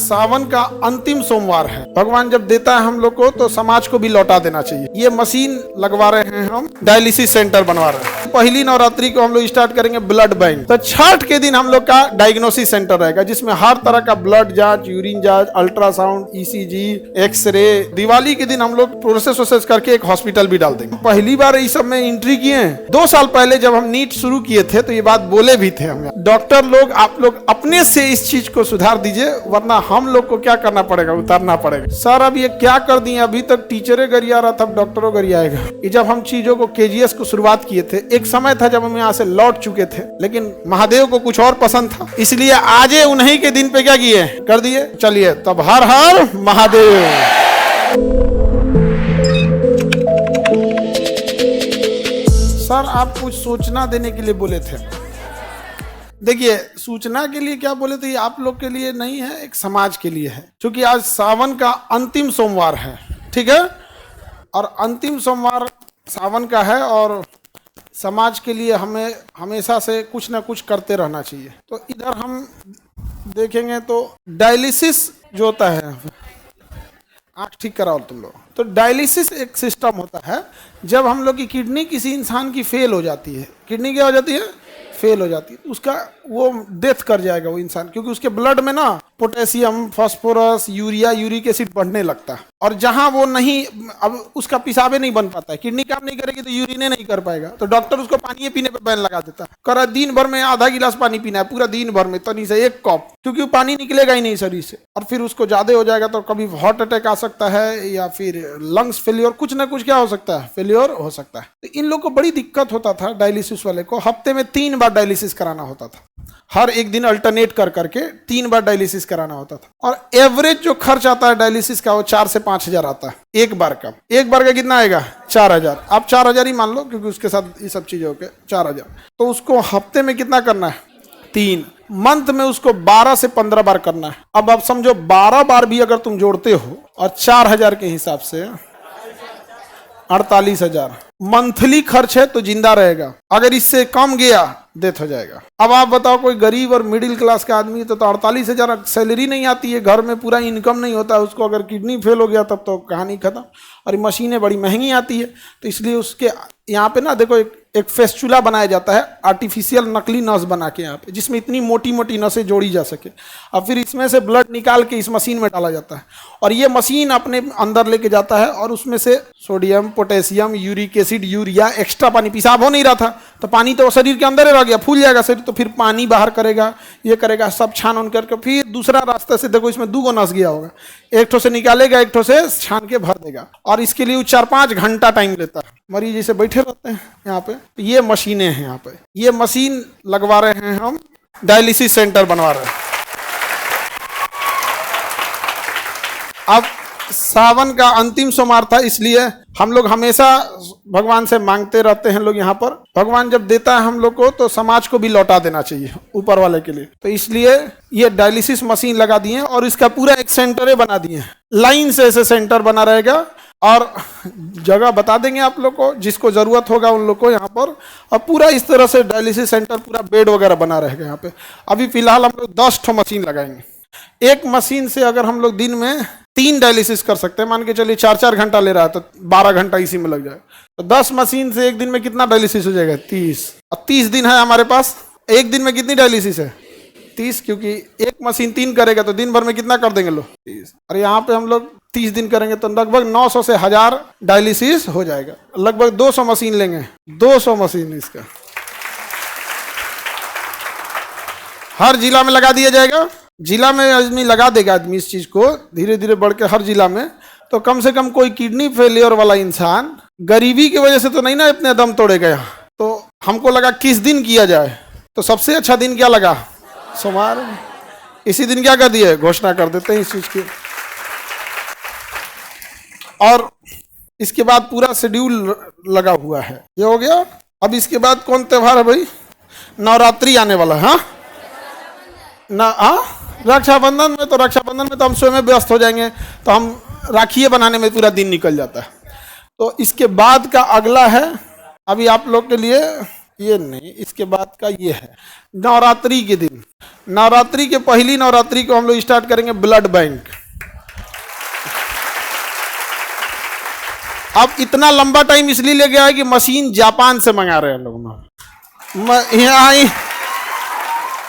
सावन का अंतिम सोमवार है। भगवान जब देता है हम लोग को तो समाज को भी लौटा देना चाहिए। ये मशीन लगवा रहे हैं, हम डायलिसिस सेंटर बनवा रहे हैं। पहली नवरात्रि को हम लोग स्टार्ट करेंगे ब्लड बैंक। तो छठ के दिन हम लोग का डायग्नोसिस सेंटर रहेगा, जिसमें हर तरह का ब्लड जांच, यूरिन जांच, अल्ट्रासाउंड, ईसीजी, एक्सरे। दिवाली के दिन हम लोग प्रोसेस करके एक हॉस्पिटल भी डाल देंगे। पहली बार इस सब में एंट्री किए हैं। 2 साल पहले जब हम नीट शुरू किए थे तो ये बात बोले भी थे हम, डॉक्टर लोग आप लोग अपने से इस चीज को सुधार दीजिए, वरना हम लोग को क्या करना पड़ेगा, उतारना पड़ेगा। सर अब ये क्या कर दिए, अभी तक टीचरे गरिया रहा था, डॉक्टरों गरियाएगा। ये जब हम चीजों को केजीएस को शुरुआत किए थे, एक समय था जब हम यहाँ से लौट चुके थे, लेकिन महादेव को कुछ और पसंद था, इसलिए आज उन्हीं के दिन पे क्या किए, कर दिए। चलिए तब हर हर महादेव। सर आप कुछ सूचना देने के लिए बोले थे। देखिए सूचना के लिए क्या बोले थे, ये आप लोग के लिए नहीं है, एक समाज के लिए है, क्योंकि आज सावन का अंतिम सोमवार है, ठीक है। और अंतिम सोमवार सावन का है और समाज के लिए हमें हमेशा से कुछ ना कुछ करते रहना चाहिए। तो इधर हम देखेंगे तो डायलिसिस जो होता है, आँख ठीक कराओ तुम लोग। तो डायलिसिस एक सिस्टम होता है, जब हम लोग की किडनी किसी इंसान की फेल हो जाती है, किडनी क्या हो जाती है, फेल हो जाती है, उसका वो डेथ कर जाएगा वो इंसान, क्योंकि उसके ब्लड में ना potassium, phosphorus, urea, uric acid बढ़ने लगता है, और जहां वो नहीं, अब उसका पेशाबे नहीं बन पाता है, किडनी काम नहीं करेगी तो यूरिने नहीं कर पाएगा, तो डॉक्टर उसको पानी पीने पे बैन लगा देता है, करा दिन भर में आधा गिलास पानी पीना है, पूरा दिन भर में तनी से 1 कप, क्योंकि वो पानी निकलेगा ही नहीं शरीर से, और फिर उसको ज्यादा हो जाएगा तो कभी हार्ट अटैक आ सकता है, या फिर लंग्स फेलियर, कुछ ना कुछ क्या हो सकता है, फेलियर हो सकता है। तो इन लोग को बड़ी दिक्कत होता था, डायलिसिस वाले को हफ्ते में 3 बार डायलिसिस कराना होता था, हर एक दिन अल्टरनेट कर करके 3 बार डायलिसिस कराना होता था, और एवरेज जो खर्च आता है डायलिसिस का वो 4 से 5 हजार आता है एक बार का। एक बार का कितना आएगा, 4000। आप 4000 ही मान लो, क्योंकि उसके साथ ये सब चीजें होके 4000। तो उसको हफ्ते में कितना करना है, 3, मंथ में उसको 12 से 15 बार करना है। अब आप समझो 12 बार भी अगर तुम जोड़ते हो और 4000 के हिसाब से 48,000 मंथली खर्च है, तो जिंदा रहेगा। अगर इससे कम गया डेथ हो जाएगा। अब आप बताओ कोई गरीब और मिडिल क्लास का आदमी तो 48,000 सैलरी नहीं आती है, घर में पूरा इनकम नहीं होता है उसको, अगर किडनी फेल हो गया तब तो कहानी खत्म। और मशीनें बड़ी महंगी आती है, तो इसलिए उसके यहाँ पे ना देखो एक फेस्चुला बनाया जाता है, आर्टिफिशियल नकली नस बना के यहाँ पे, जिसमें इतनी मोटी मोटी नसें जोड़ी जा सके, और फिर इसमें से ब्लड निकाल के इस मशीन में डाला जाता है, और ये मशीन अपने अंदर लेके जाता है, और उसमें से sodium, potassium, uric acid, urea, extra पानी, पेशाब हो नहीं रहा था तो पानी तो शरीर के अंदर ही रह गया, फूल जाएगा शरीर, तो फिर पानी बाहर करेगा, ये करेगा, सब छान उन करके फिर दूसरा रास्ते से, देखो इसमें 2 नस गया होगा, एक ठो से निकालेगा, एक ठो से छान के भर देगा, और इसके लिए 4-5 घंटा टाइम लेता है। मरीज जैसे बैठे रहते हैं यहाँ पे, ये मशीनें हैं यहाँ पे, ये मशीन लगवा रहे हैं, हम डायलिसिस सेंटर बनवा रहे हैं। अब सावन का अंतिम सोमवार था, इसलिए हम लोग हमेशा भगवान से मांगते रहते हैं लोग यहाँ पर। भगवान जब देता है हम लोग को तो समाज को भी लौटा देना चाहिए ऊपर वाले के लिए, तो इसलिए ये डायलिसिस मशीन लगा दिए हैं, और इसका पूरा एक सेंटर बना दिए हैं, लाइन से ऐसे सेंटर बना रहेगा, और जगह बता देंगे आप लोग को, जिसको जरूरत होगा उन लोग को यहाँ पर, और पूरा इस तरह से डायलिसिस सेंटर, पूरा बेड वगैरह बना रहेगा यहाँ पे। अभी फिलहाल हम लोग 10 ठो मशीन लगाएंगे। एक मशीन से अगर हम लोग दिन में 3 डायलिसिस कर सकते हैं, मान के चलिए 4-4 घंटा ले रहा है, तो 12 घंटा इसी में लग जाए, तो 10 मशीन से एक दिन में कितना डायलिसिस हो जाएगा, 30। अब 30 दिन है हमारे पास, एक दिन में कितनी डायलिसिस है, 30, क्योंकि एक मशीन 3 करेगा तो दिन भर में कितना कर देंगे लोग, 30। और यहाँ पे हम लोग 30 दिन करेंगे तो लगभग 900 से 1000 डायलिसिस हो जाएगा। लगभग 200 मशीन लेंगे, 200 मशीन इसका हर जिला में लगा दिया जाएगा। जिला में आदमी लगा देगा, आदमी इस चीज को धीरे धीरे बढ़ के हर जिला में, तो कम से कम कोई किडनी फेलियर वाला इंसान गरीबी की वजह से तो नहीं ना इतने दम तोड़ेगा यहाँ। तो हमको लगा किस दिन किया जाए, तो सबसे अच्छा दिन क्या लगा, सोमवार। इसी दिन क्या कर दिए, घोषणा कर देते हैं इस चीज की। और इसके बाद पूरा शेड्यूल लगा हुआ है, ये हो गया। अब इसके बाद कौन त्योहार है भाई, नवरात्रि आने वाला है। हाँ ना, हाँ रक्षाबंधन में, तो रक्षाबंधन में तो हम स्वयं व्यस्त हो जाएंगे, तो हम राखियाँ बनाने में पूरा दिन निकल जाता है। तो इसके बाद का अगला है, अभी आप लोग के लिए ये नहीं, इसके बाद का ये है नवरात्रि के दिन। नवरात्रि के पहली नवरात्रि को हम लोग स्टार्ट करेंगे ब्लड बैंक। अब इतना लंबा टाइम इसलिए ले गया है कि मशीन जापान से मंगा रहे हैं लोग यहाँ,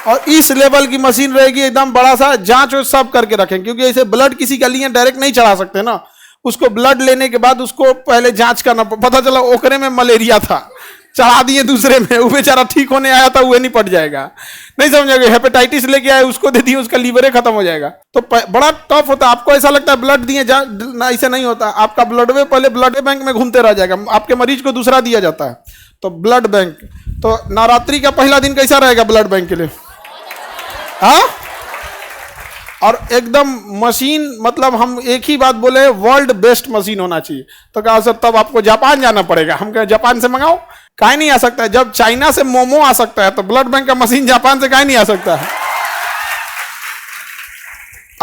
और इस लेवल की मशीन रहेगी एकदम बड़ा सा, जांच सब करके रखें, क्योंकि ऐसे ब्लड किसी का लिए डायरेक्ट नहीं चढ़ा सकते ना, उसको ब्लड लेने के बाद उसको पहले जांच करना, पता चला ओकरे में मलेरिया था, चढ़ा दिए दूसरे में, वो बेचारा ठीक होने आया था, वो निपट जाएगा, नहीं समझोगे। हेपेटाइटिस लेके आए, उसको दे दिए, उसका लीवर खत्म हो जाएगा। तो बड़ा टफ होता है। आपको ऐसा लगता है ब्लड दिए ना, ऐसे नहीं होता। आपका ब्लड वे पहले ब्लड बैंक में घूमते रह जाएगा, आपके मरीज को दूसरा दिया जाता है। तो ब्लड बैंक, तो नवरात्रि का पहला दिन कैसा रहेगा ब्लड बैंक के लिए? हाँ, और एकदम मशीन, मतलब हम एक ही बात बोले, वर्ल्ड बेस्ट मशीन होना चाहिए। तो कहा सर तब आपको जापान जाना पड़ेगा। हम कहे जापान से मंगाओ, काहे नहीं आ सकता है? जब चाइना से मोमो आ सकता है तो ब्लड बैंक का मशीन जापान से काहे नहीं आ सकता है?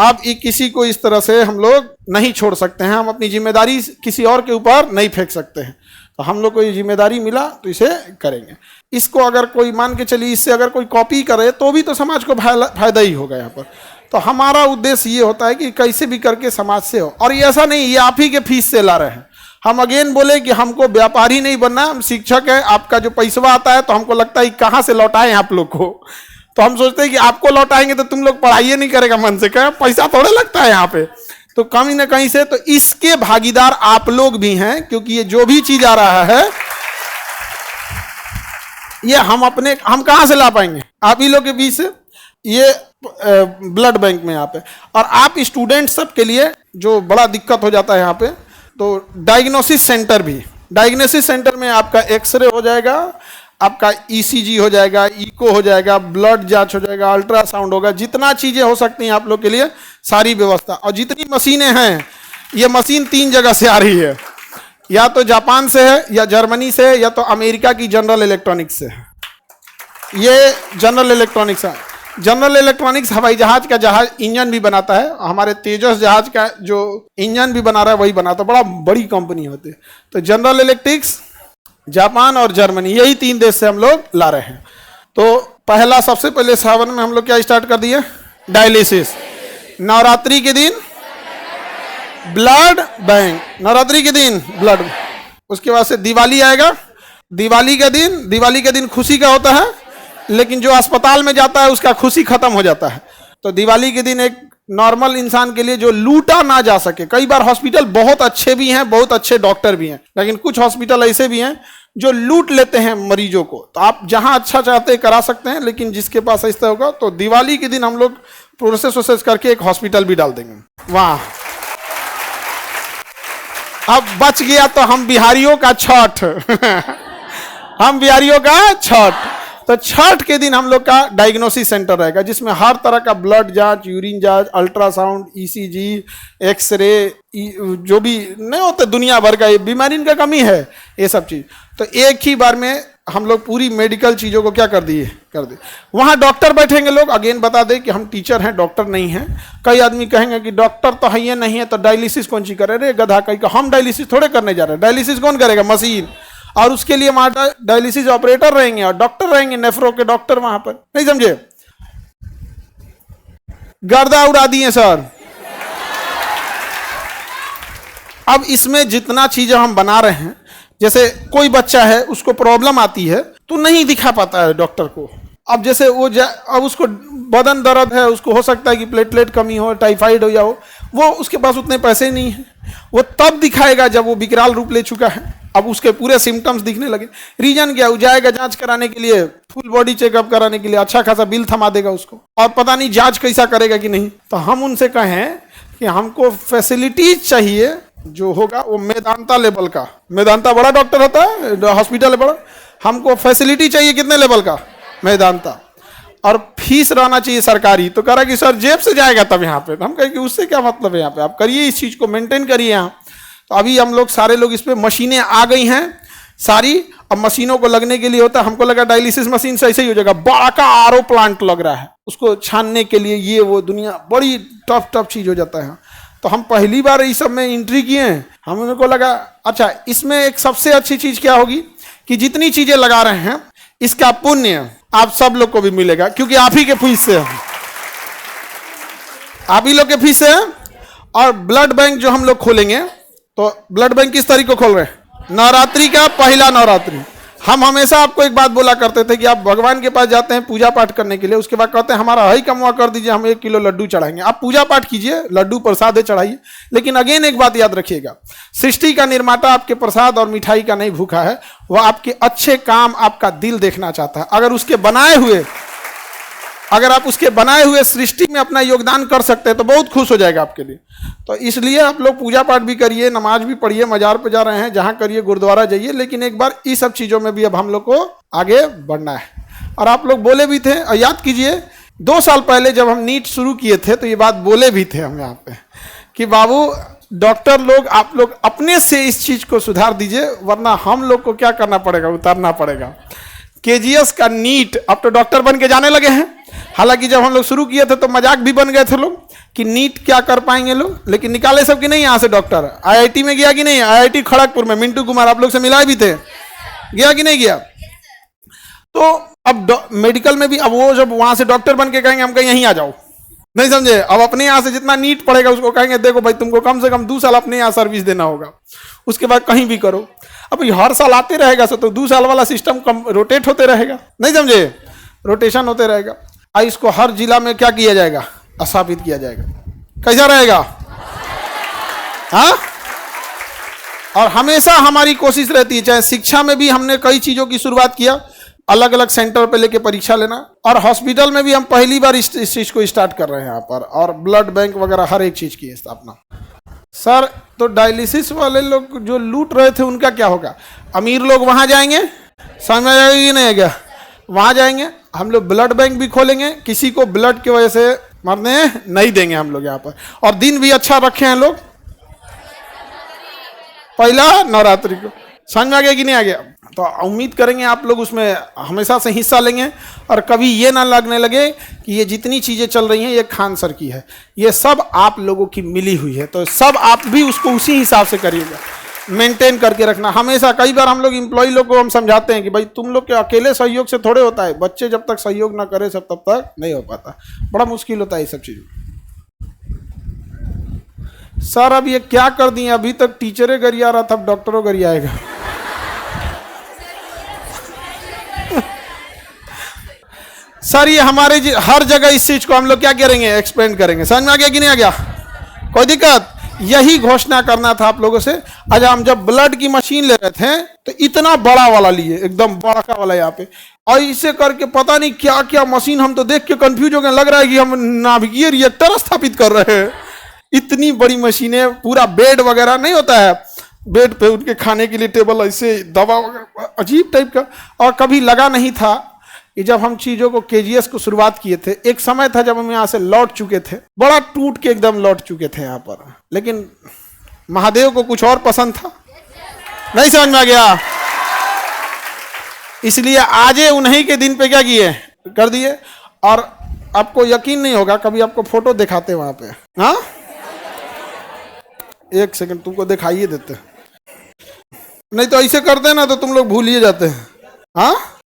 अब किसी को इस तरह से हम लोग नहीं छोड़ सकते हैं, हम अपनी जिम्मेदारी किसी और के ऊपर नहीं फेंक सकते हैं। तो हम लोग को ये जिम्मेदारी मिला तो इसे करेंगे। इसको अगर कोई मान के चलिए, इससे अगर कोई कॉपी करे तो भी तो समाज को फायदा ही होगा यहाँ पर। तो हमारा उद्देश्य ये होता है कि कैसे भी करके समाज से हो। और ये ऐसा नहीं ये आप ही के फीस से ला रहे हैं। हम अगेन बोले कि हमको व्यापारी नहीं बनना, हम शिक्षक है। आपका जो पैसा आता है तो हमको लगता है कहाँ से लौटाएं आप लोग को। तो हम सोचते हैं कि आपको लौटाएंगे तो तुम लोग पढ़ाई नहीं करेगा मन से, कहें पैसा थोड़े लगता है यहाँ पे, तो कहीं ना कहीं से। तो इसके भागीदार आप लोग भी हैं, क्योंकि ये जो भी चीज आ रहा है ये हम कहाँ से ला पाएंगे? आप ही लोग के बीच से। ये ब्लड बैंक में यहाँ पे, और आप स्टूडेंट सब के लिए जो बड़ा दिक्कत हो जाता है यहाँ पे, तो डायग्नोसिस सेंटर भी, डायग्नोसिस सेंटर में आपका एक्सरे हो जाएगा, आपका ईसीजी हो जाएगा, इको हो जाएगा, ब्लड जांच हो जाएगा, अल्ट्रासाउंड होगा, जितना चीजें हो सकती हैं आप लोग के लिए सारी व्यवस्था। और जितनी मशीनें हैं, ये मशीन 3 जगह से आ रही है, या तो जापान से है, या जर्मनी से है, या तो अमेरिका की जनरल इलेक्ट्रॉनिक्स से है। ये जनरल इलेक्ट्रॉनिक्स है। जनरल इलेक्ट्रॉनिक्स हवाई जहाज का इंजन भी बनाता है। हमारे तेजस जहाज का जो इंजन भी बना रहा है वही बनाता है, बड़ा बड़ी कंपनी होती है। तो जनरल इलेक्ट्रिक्स, जापान और जर्मनी, यही 3 देश से हम लोग ला रहे हैं। तो पहला, सबसे पहले सावन में हम लोग क्या स्टार्ट कर दिए? डायलिसिस। नवरात्रि के दिन ब्लड बैंक, नवरात्रि के दिन ब्लड। उसके बाद से दिवाली आएगा। दिवाली के दिन खुशी का होता है, लेकिन जो अस्पताल में जाता है उसका खुशी खत्म हो जाता है। तो दिवाली के दिन एक नॉर्मल इंसान के लिए जो लूटा ना जा सके, कई बार हॉस्पिटल बहुत अच्छे भी हैं, बहुत अच्छे डॉक्टर भी हैं, लेकिन कुछ हॉस्पिटल ऐसे भी हैं जो लूट लेते हैं मरीजों को। तो आप जहां अच्छा चाहते हैं करा सकते हैं, लेकिन जिसके पास ऐसा होगा तो दिवाली के दिन हम लोग प्रोसेस करके एक हॉस्पिटल भी डाल देंगे वहां। अब बच गया तो हम बिहारियों का छठ हम बिहारियों का छठ। तो छठ के दिन हम लोग का डायग्नोसिस सेंटर रहेगा, जिसमें हर तरह का ब्लड जांच, यूरिन जांच, अल्ट्रासाउंड, ईसीजी, एक्सरे, जो भी नहीं होता दुनिया भर का, ये बीमारी का कमी है, ये सब चीज। तो एक ही बार में हम लोग पूरी मेडिकल चीजों को क्या कर दिए। वहां डॉक्टर बैठेंगे लोग। अगेन बता दें कि हम टीचर हैं, डॉक्टर नहीं हैं। कई आदमी कहेंगे कि डॉक्टर तो है ये नहीं है तो डायलिसिस कौन सी करे? रे गधा कहीं का, हम डायलिसिस थोड़े करने जा रहे हैं। डायलिसिस कौन करेगा? मशीन। और उसके लिए वहां डायलिसिस ऑपरेटर रहेंगे और डॉक्टर रहेंगे, नेफ्रो के डॉक्टर वहां पर। नहीं समझे? गर्दा उड़ा दिए सर। अब इसमें जितना चीजें हम बना रहे हैं, जैसे कोई बच्चा है उसको प्रॉब्लम आती है तो नहीं दिखा पाता है डॉक्टर को। अब जैसे अब उसको बदन दर्द है, उसको हो सकता है कि प्लेटलेट कमी हो, टाइफाइड हो या हो, वो उसके पास उतने पैसे नहीं है। वो तब दिखाएगा जब वो विकराल रूप ले चुका है, अब उसके पूरे सिम्टम्स दिखने लगे। रीजन क्या? वो जाएगा जांच कराने के लिए, फुल बॉडी चेकअप कराने के लिए, अच्छा खासा बिल थमा देगा उसको, और पता नहीं जांच कैसा करेगा कि नहीं। तो हम उनसे कहें कि हमको फैसिलिटीज चाहिए जो होगा वो मेदांता लेवल का। मेदांता बड़ा डॉक्टर होता है, हॉस्पिटल है बड़ा। हमको फैसिलिटी चाहिए कितने लेवल का? मेदांता। और फीस रहना चाहिए सरकारी। तो कह रहा कि सर जेब से जाएगा तब यहाँ पे। तो हम कहें कि उससे क्या मतलब है, यहाँ पे आप करिए, इस चीज को मेंटेन करिए यहाँ। तो अभी हम लोग सारे लोग इस पे, मशीनें आ गई हैं सारी। अब मशीनों को लगने के लिए होता है, हमको लगा डायलिसिस मशीन से ऐसे ही हो जाएगा। बड़ा का आरओ प्लांट लग रहा है, उसको छानने के लिए ये वो, दुनिया बड़ी टफ चीज हो जाता है। तो हम पहली बार इस सब में एंट्री किए हैं। हम को लगा अच्छा, इसमें एक सबसे अच्छी चीज क्या होगी कि जितनी चीजें लगा रहे हैं इसका पुण्य आप सब लोग को भी मिलेगा, क्योंकि आप ही के फीस से है, आप ही लोग के फीस से है। और ब्लड बैंक जो हम लोग खोलेंगे, तो ब्लड बैंक किस तारीख को खोल रहे हैं? नवरात्रि का पहला नवरात्रि। हम हमेशा आपको एक बात बोला करते थे कि आप भगवान के पास जाते हैं पूजा पाठ करने के लिए, उसके बाद कहते हैं हमारा हई कमवा कर दीजिए, हम 1 किलो लड्डू चढ़ाएंगे। आप पूजा पाठ कीजिए, लड्डू प्रसाद चढ़ाइए, लेकिन अगेन एक बात याद रखिएगा, सृष्टि का निर्माता आपके प्रसाद और मिठाई का नहीं भूखा है, वह आपके अच्छे काम, आपका दिल देखना चाहता है। अगर आप उसके बनाए हुए सृष्टि में अपना योगदान कर सकते हैं तो बहुत खुश हो जाएगा आपके लिए। तो इसलिए आप लोग पूजा पाठ भी करिए, नमाज भी पढ़िए, मजार पे जा रहे हैं जहां करिए, गुरुद्वारा जाइए, लेकिन एक बार इस सब चीज़ों में भी अब हम लोग को आगे बढ़ना है। और आप लोग बोले भी थे, और याद कीजिए 2 साल पहले जब हम नीट शुरू किए थे तो ये बात बोले भी थे हम यहाँ पे कि बाबू डॉक्टर लोग, आप लोग अपने से इस चीज़ को सुधार दीजिए, वरना हम लोग को क्या करना पड़ेगा, उतारना पड़ेगा। KGS का नीट, अब तो डॉक्टर बन के जाने लगे हैं। हालांकि जब हम लोग शुरू किए थे तो मजाक भी बन गए थे लोग कि नीट क्या कर पाएंगे लोग, लेकिन निकाले सब कि नहीं यहाँ से डॉक्टर। IIT में गया कि नहीं? IIT खड़गपुर में मिंटू कुमार आप लोग से मिलाए भी थे, गया कि नहीं गया? तो अब मेडिकल में भी अब वो जब वहां से डॉक्टर बन के कहेंगे हम कहीं यहीं आ जाओ, नहीं समझे? अब अपने यहाँ से जितना नीट पड़ेगा उसको कहेंगे देखो भाई तुमको कम से कम 2 साल अपने यहाँ सर्विस देना होगा, उसके बाद कहीं भी करो। अब हर साल आते रहेगा तो 2 साल वाला सिस्टम कम रोटेट होते रहेगा, नहीं समझे? रोटेशन होते रहेगा। और इसको हर जिला में क्या किया जाएगा? स्थापित किया जाएगा। कैसा रहेगा? हाँ। और हमेशा हमारी कोशिश रहती है, चाहे शिक्षा में भी हमने कई चीजों की शुरुआत किया, अलग अलग सेंटर पे लेके परीक्षा लेना, और हॉस्पिटल में भी हम पहली बार इस चीज को स्टार्ट कर रहे हैं यहाँ पर, और ब्लड बैंक वगैरह हर एक चीज की स्थापना। सर तो डायलिसिस वाले लोग जो लूट रहे थे उनका क्या होगा? अमीर लोग वहां जाएंगे, समझ में आएगा कि नहीं आएगा? वहां जाएंगे, हम लोग ब्लड बैंक भी खोलेंगे, किसी को ब्लड की वजह से मरने नहीं देंगे हम लोग यहाँ पर। और दिन भी अच्छा रखे हैं लोग, पहला नवरात्रि को। समझ में आ गया कि नहीं आ गया? तो उम्मीद करेंगे आप लोग उसमें हमेशा से हिस्सा लेंगे, और कभी ये ना लगने लगे कि ये जितनी चीज़ें चल रही हैं ये खान सर की है, ये सब आप लोगों की मिली हुई है। तो सब आप भी उसको उसी हिसाब से करिएगा, मेंटेन करके रखना हमेशा। कई बार हम लोग एम्प्लॉय लोग को हम समझाते हैं कि भाई तुम लोग के अकेले सहयोग से थोड़े होता है, बच्चे जब तक सहयोग ना करे सब तब तक नहीं हो पाता, बड़ा मुश्किल होता है ये सब चीज़। सर अब ये क्या कर दिए, अभी तक टीचरे गरिया रहा था, अब डॉक्टरों गरियाएगा। सर ये हमारे हर जगह इस चीज को हम लोग क्या करेंगे, एक्सपेंड करेंगे। समझ में आ गया कि नहीं आ गया? कोई दिक्कत? यही घोषणा करना था आप लोगों से। आज हम जब ब्लड की मशीन ले रहे थे तो इतना बड़ा वाला लिए, एकदम बड़ा वाला यहाँ पे, और इसे करके पता नहीं क्या क्या मशीन, हम तो देख के कंफ्यूज हो गए, लग रहा है कि हम नाभिकीय रिएक्टर स्थापित कर रहे हैं। इतनी बड़ी मशीनें, पूरा बेड वगैरह नहीं होता है, बेड पे उनके खाने के लिए टेबल, ऐसे दवा वगैरह अजीब टाइप का। और कभी लगा नहीं था कि जब हम चीज़ों को KGS को शुरुआत किए थे, एक समय था जब हम यहाँ से लौट चुके थे, बड़ा टूट के एकदम लौट चुके थे यहाँ पर, लेकिन महादेव को कुछ और पसंद था, नहीं समझ में आ गया? इसलिए आज उन्हीं के दिन पे क्या किए, कर दिए। और आपको यकीन नहीं होगा, कभी आपको फोटो दिखाते वहां पे, हाँ 1 सेकंड तुमको दिखाइए देते, नहीं तो ऐसे करते ना तो तुम लोग भूल ही जाते हैं। हाँ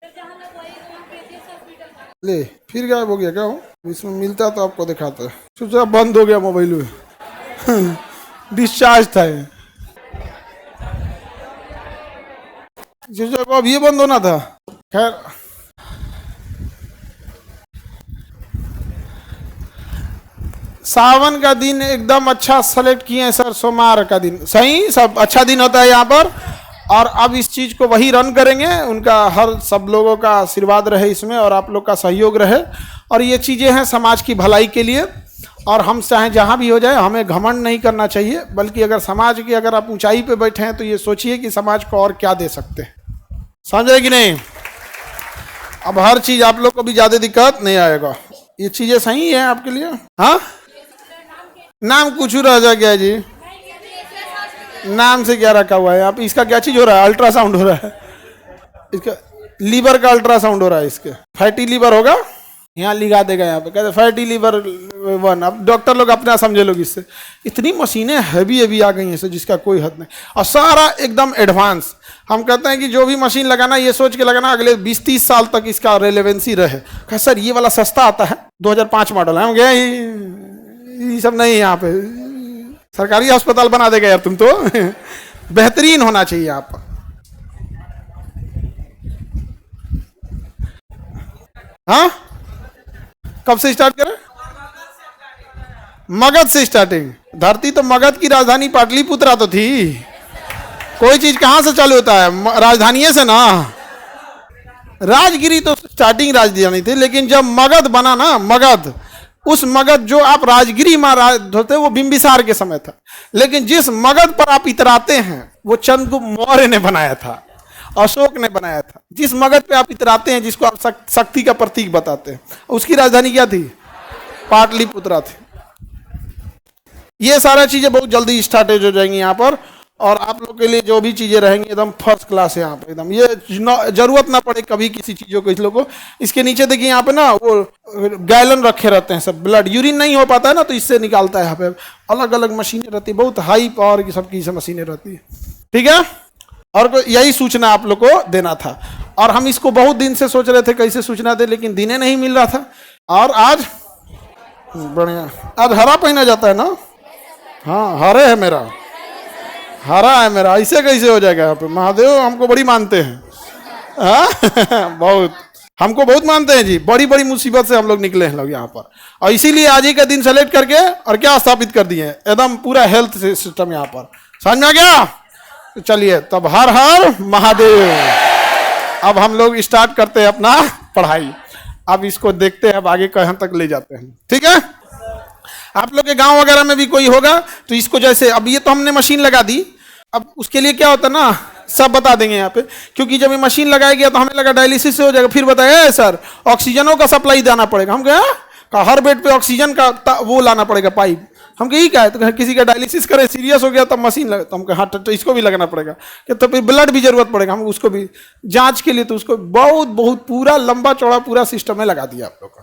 ले फिर गायब हो गया क्या? हो इसमें मिलता तो आपको दिखाता है, सोचा बंद हो गया मोबाइल में। डिस्चार्ज था ये, अब ये बंद होना था। खैर सावन का दिन एकदम अच्छा सेलेक्ट किए हैं सर, सोमवार का दिन सही, सब अच्छा दिन होता है यहाँ पर। और अब इस चीज़ को वही रन करेंगे, उनका हर सब लोगों का आशीर्वाद रहे इसमें, और आप लोग का सहयोग रहे। और ये चीज़ें हैं समाज की भलाई के लिए, और हम चाहे जहाँ भी हो जाए हमें घमंड नहीं करना चाहिए, बल्कि अगर समाज की अगर आप ऊंचाई पे बैठे हैं तो ये सोचिए कि समाज को और क्या दे सकते हैं। समझ रहे कि नहीं? अब हर चीज़ आप लोग को भी ज़्यादा दिक्कत नहीं आएगा, ये चीज़ें सही है आपके लिए। हाँ नाम कुछ रह जा गया जी, नाम से क्या रखा हुआ है? आप इसका क्या चीज हो रहा है? अल्ट्रासाउंड हो रहा है, इसका लीवर का अल्ट्रासाउंड हो रहा है, इसके फैटी लीवर होगा। यहाँ लिखा देगा, यहाँ पे कहते फैटी लीवर 1। अब डॉक्टर लोग अपना समझे लोग इससे, इतनी मशीनें हैवी हैवी आ गई हैं सर जिसका कोई हद नहीं, और सारा एकदम एडवांस। हम कहते हैं कि जो भी मशीन लगाना ये सोच के लगाना अगले 20-30 साल तक इसका रेलेवेंसी रहे। कहा सर ये वाला सस्ता आता है, 2005 मॉडल है। हम गए ये सब नहीं, यहाँ पे सरकारी अस्पताल बना देगा यार तुम तो बेहतरीन होना चाहिए यहाँ पर। हाँ, कब से स्टार्ट करें? मगध से स्टार्टिंग। धरती तो मगध की राजधानी पाटलिपुत्रा तो थी। कोई चीज कहां से चालू होता है? राजधानी से ना। राजगिरी तो स्टार्टिंग राजधानी थी, लेकिन जब मगध बना ना, मगध, उस मगध जो आप राजगिरी महाराज होते वो बिंबिसार के समय था, लेकिन जिस मगध पर आप इतराते हैं वो चंद्रगुप्त मौर्य ने बनाया था, अशोक ने बनाया था। जिस मगध पे आप इतराते हैं, जिसको आप शक्ति का प्रतीक बताते हैं, उसकी राजधानी क्या थी? पाटलिपुत्रा थी। ये सारा चीजें बहुत जल्दी स्टार्टेज हो जाएंगी यहाँ पर, और आप लोग के लिए जो भी चीजें रहेंगी एकदम फर्स्ट क्लास है यहाँ पे, एकदम ये जरूरत ना पड़े कभी किसी चीजों को इस लोग को। इसके नीचे देखिए यहाँ पे ना वो गैलन रखे रहते हैं सब, ब्लड यूरिन नहीं हो पाता है ना तो इससे निकालता है। यहाँ पे अलग अलग मशीनें रहती है, बहुत हाई पावर की सबकी मशीनें रहती है। ठीक है, और यही सूचना आप लोग को देना था, और हम इसको बहुत दिन से सोच रहे थे कैसे सूचना दे, लेकिन दिने नहीं मिल रहा था। और आज बढ़िया, आज हरा पहना जाता है ना। हाँ, हरे है मेरा, हरा है मेरा, ऐसे कैसे हो जाएगा? यहाँ पे महादेव हमको बड़ी मानते हैं। बहुत, हमको बहुत मानते हैं जी। बड़ी बड़ी मुसीबत से हम लोग निकले हैं लोग यहाँ पर, और इसीलिए आज ही का दिन सेलेक्ट करके और क्या स्थापित कर दिए हैं, एकदम पूरा हेल्थ सिस्टम यहाँ पर। समझ में आ गया? तो चलिए तब हर हर महादेव। अब हम लोग स्टार्ट करते हैं अपना पढ़ाई। अब इसको देखते हैं अब आगे कहाँ तक ले जाते हैं। ठीक है, आप लोग के गांव वगैरह में भी कोई होगा तो इसको, जैसे अब ये तो हमने मशीन लगा दी, अब उसके लिए क्या होता है ना, सब बता देंगे यहाँ पे, क्योंकि जब ये मशीन लगाया गया तो हमें लगा डायलिसिस से हो जाएगा। फिर बताया सर ऑक्सीजनों का सप्लाई देना पड़ेगा। हम कहा हर बेड पे ऑक्सीजन का वो लाना पड़ेगा पाइप। हम कहीं क्या है, तो किसी का डायलिसिस करे सीरियस हो गया तब मशीन लगे, तो हम कहा हाँ तो इसको भी लगाना पड़ेगा, कि तो फिर ब्लड भी जरूरत पड़ेगा, हम उसको भी जांच के लिए, तो उसको बहुत बहुत पूरा लंबा चौड़ा पूरा सिस्टम में लगा दिया आप लोग का।